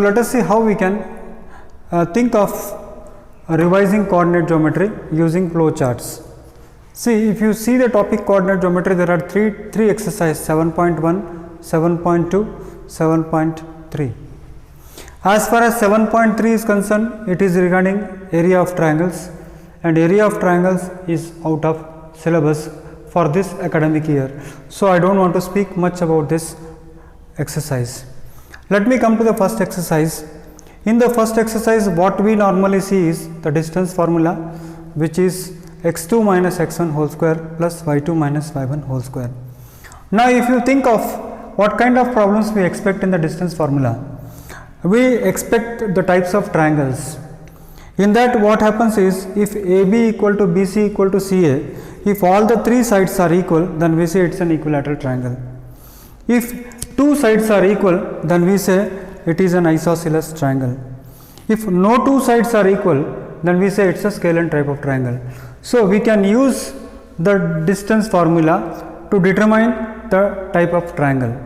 let us see how we can think of revising coordinate geometry using flow charts. See, if you see the topic coordinate geometry, there are three exercises: 7.1, 7.2, 7.3. As far as 7.3 is concerned, it is regarding area of triangles, and area of triangles is out of syllabus for this academic year. So, I do not want to speak much about this exercise. Let me come to the first exercise. In the first exercise, what we normally see is the distance formula, which is x2 minus x1 whole square plus y2 minus y1 whole square. Now, if you think of what kind of problems we expect in the distance formula, we expect the types of triangles. In that, what happens is, if AB equal to BC equal to CA, if all the three sides are equal, then we say it is an equilateral triangle. If two sides are equal, then we say it is an isosceles triangle. If no two sides are equal, then we say it is a scalene type of triangle. So, we can use the distance formula to determine the type of triangle.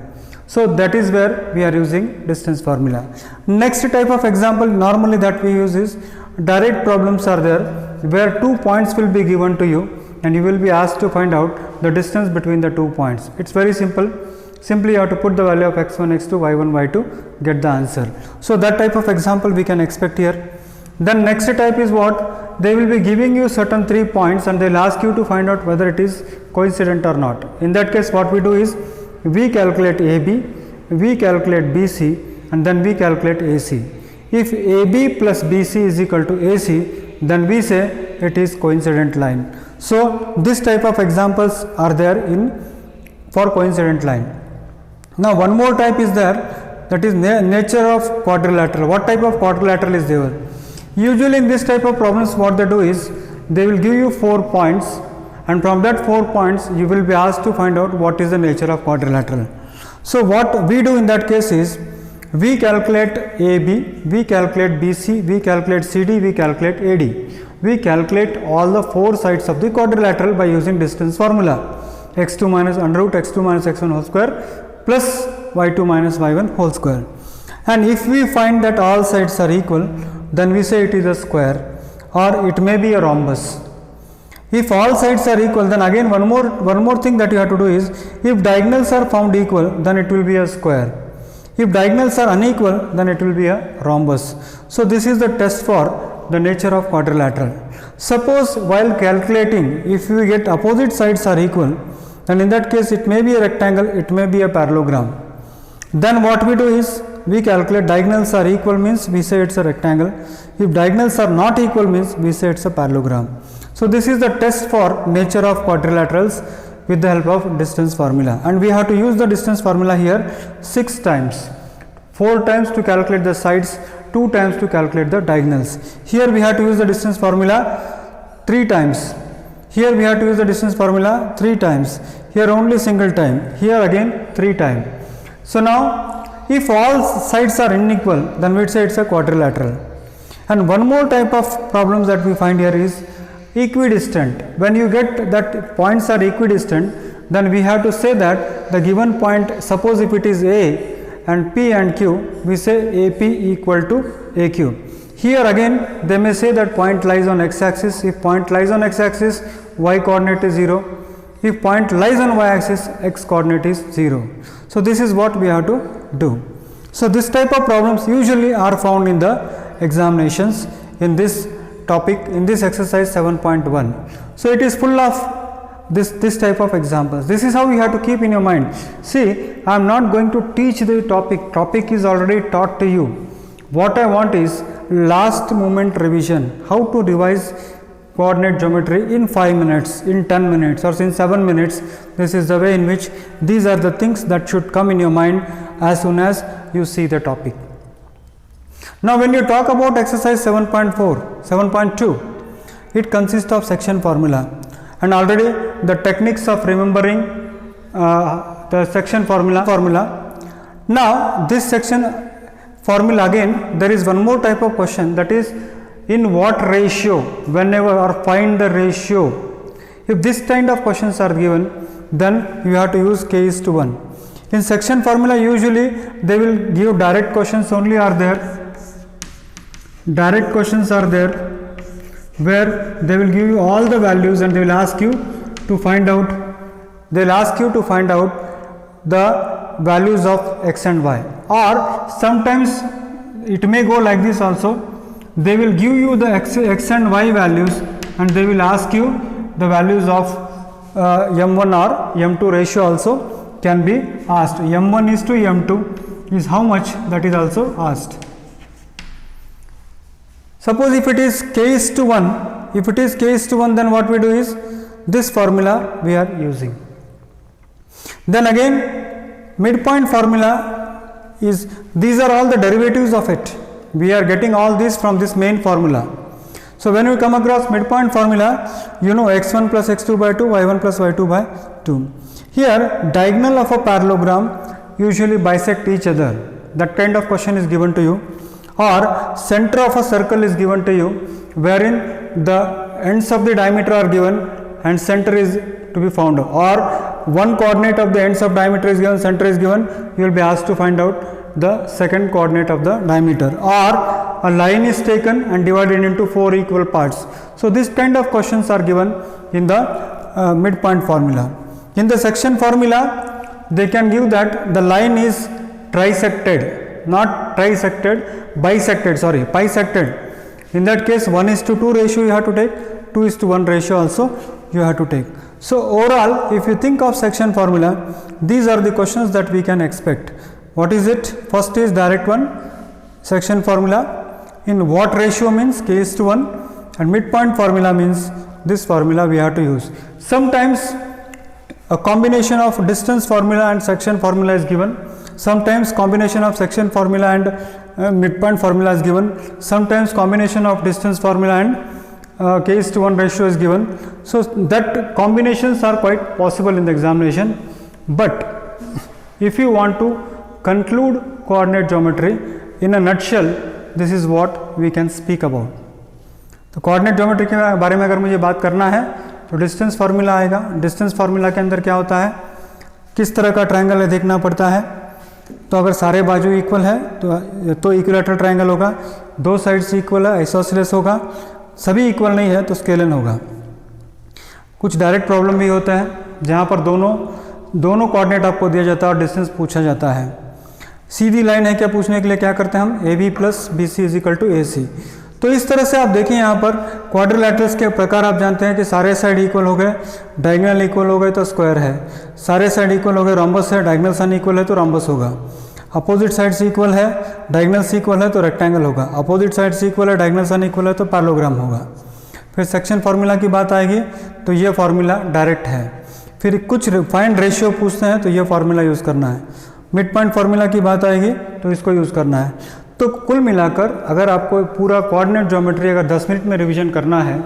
So, that is where we are using distance formula. Next type of example normally that we use is direct problems are there, where 2 points will be given to you and you will be asked to find out the distance between the 2 points. It is very simple. Simply you have to put the value of x1, x2, y1, y2, get the answer. So, that type of example we can expect here. Then next type is what? They will be giving you certain 3 points and they will ask you to find out whether it is coincident or not. In that case, what we do is, we calculate AB, we calculate BC, and then we calculate AC. If AB plus BC is equal to AC, then we say it is coincident line. So, this type of examples are there for coincident line. Now, one more type is there, that is nature of quadrilateral. What type of quadrilateral is there? Usually in this type of problems, what they do is, they will give you 4 points, and from that 4 points you will be asked to find out what is the nature of quadrilateral. So, what we do in that case is, we calculate AB, we calculate BC, we calculate CD, we calculate AD. We calculate all the 4 sides of the quadrilateral by using distance formula, x2 minus under root x2 minus x1 whole square plus y2 minus y1 whole square. And if we find that all sides are equal, then we say it is a square, or it may be a rhombus. If all sides are equal, then again one more thing that you have to do is, if diagonals are found equal, then it will be a square. If diagonals are unequal, then it will be a rhombus. So, this is the test for the nature of quadrilateral. Suppose while calculating, if we get opposite sides are equal, then in that case it may be a rectangle, it may be a parallelogram. Then what we do is, we calculate diagonals are equal means we say it is a rectangle. If diagonals are not equal means we say it is a parallelogram. So, this is the test for nature of quadrilaterals with the help of distance formula, and we have to use the distance formula here 6 times, 4 times to calculate the sides, 2 times to calculate the diagonals. Here we have to use the distance formula 3 times, here we have to use the distance formula 3 times, here only single time, here again 3 times. So, now if all sides are unequal, then we would say it is a quadrilateral. And one more type of problems that we find here is equidistant. When you get that points are equidistant, then we have to say that the given point, suppose if it is A and P and Q, we say AP equal to AQ. Here again they may say that point lies on x axis. If point lies on x axis, y coordinate is 0. If point lies on y axis, x coordinate is 0. So, this is what we have to do. So, this type of problems usually are found in the examinations in this topic, in this exercise 7.1. So, it is full of this type of examples. This is how you have to keep in your mind. See, I am not going to teach the topic is already taught to you. What I want is last moment revision, how to revise coordinate geometry in 5 minutes, in 10 minutes or in 7 minutes. This is the way in which these are the things that should come in your mind as soon as you see the topic. Now, when you talk about exercise 7.4, 7.2, it consists of section formula, and already the techniques of remembering the section formula. Now, this section formula, again there is one more type of question, that is in what ratio, whenever, or find the ratio. If this kind of questions are given, then you have to use k is to 1. In section formula usually they will give direct questions only are there. Direct questions are there where they will give you all the values and they will ask you to find out the values of x and y, or sometimes it may go like this also. They will give you the x and y values and they will ask you the values of m1 or m2 ratio also can be asked. m1 is to m2 is how much, that is also asked. Suppose if it is k is to 1, then what we do is this formula we are using. Then again midpoint formula is, these are all the derivatives of it. We are getting all this from this main formula. So when we come across midpoint formula, you know x1 plus x2 by 2, y1 plus y2 by 2. Here diagonal of a parallelogram usually bisect each other. That kind of question is given to you. Or center of a circle is given to you, wherein the ends of the diameter are given and center is to be found. Or one coordinate of the ends of diameter is given, center is given, you will be asked to find out the second coordinate of the diameter. Or a line is taken and divided into 4 equal parts. So this kind of questions are given in the midpoint formula. In the section formula, they can give that the line is trisected, not trisected, bisected. In that case 1:2 ratio you have to take, 2:1 ratio also you have to take. So overall, if you think of section formula, these are the questions that we can expect. What is it? First is direct one, section formula. In what ratio means k:1, and midpoint formula means this formula we have to use. Sometimes a combination of distance formula and section formula is given. Sometimes combination of section formula and midpoint formula is given. Sometimes combination of distance formula and k:1 ratio is given. So that combinations are quite possible in the examination. But if you want to conclude coordinate geometry in a nutshell, this is what we can speak about. तो coordinate geometry के बारे में अगर मुझे बात करना है तो डिस्टेंस फार्मूला आएगा. डिस्टेंस फार्मूला के अंदर क्या होता है, किस तरह का ट्रायंगल है देखना पड़ता है. तो अगर सारे बाजू इक्वल है तो इक्विलैटरल ट्रायंगल होगा, दो साइड्स इक्वल है आइसोसेलेस होगा, सभी इक्वल नहीं है तो स्केलन होगा. कुछ डायरेक्ट प्रॉब्लम भी होता है जहाँ पर दोनों कोऑर्डिनेट आपको दिया जाता है और डिस्टेंस पूछा जाता है. सीधी लाइन है क्या पूछने के लिए क्या करते हैं हम, A B plus B C is equal to A C. तो इस तरह से आप देखें यहाँ पर क्वाड्रिलैटरल्स के प्रकार आप जानते हैं कि सारे साइड इक्वल हो गए, डायगोनल इक्वल हो गए तो स्क्वायर है, सारे साइड इक्वल हो गए रोम्बस है, डायगोनल सन इक्वल है तो रोम्बस होगा, अपोजिट साइड्स इक्वल है, डायगोनल्स इक्वल है तो रेक्टेंगल होगा, अपोजिट साइड्स इक्वल है, डायगोनल सन इक्वल है तो पैरेललोग्राम होगा. फिर सेक्शन फार्मूला की बात आएगी तो ये फार्मूला डायरेक्ट है. फिर कुछ फाइंड रेशियो पूछते हैं तो ये फार्मूला यूज़ करना है. मिड पॉइंट फार्मूला की बात आएगी तो इसको यूज़ करना है. तो कुल मिलाकर अगर आपको पूरा कोऑर्डिनेट ज्योमेट्री अगर 10 मिनट में रिवीजन करना है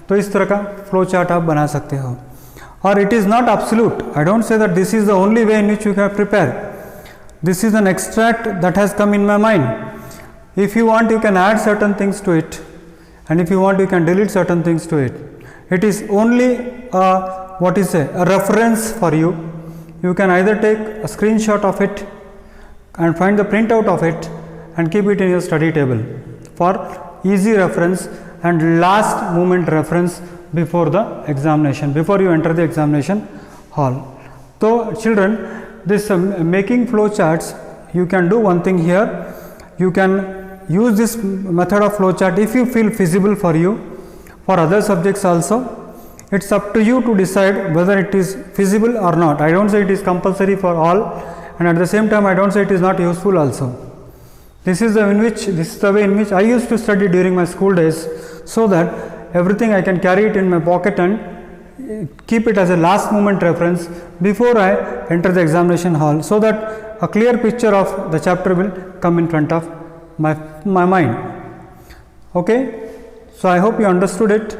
तो इस तरह का फ्लो चार्ट आप बना सकते हो. और it is not absolute, I don't say that this is the only way in which you can prepare. This is an extract that has come in my mind. If you want you can add certain things to it and if you want you can delete certain things to it. It is only a reference for you. You can either take a screenshot of it and find the printout of it and keep it in your study table for easy reference and last moment reference before the examination, before you enter the examination hall. So children, this making flow charts, you can do one thing here. You can use this method of flow chart if you feel feasible for you, for other subjects also. It's up to you to decide whether it is feasible or not. I don't say it is compulsory for all, and at the same time I don't say it is not useful also. This is the way in which I used to study during my school days, so that everything I can carry it in my pocket and keep it as a last moment reference before I enter the examination hall, so that a clear picture of the chapter will come in front of my mind. Okay, so I hope you understood it.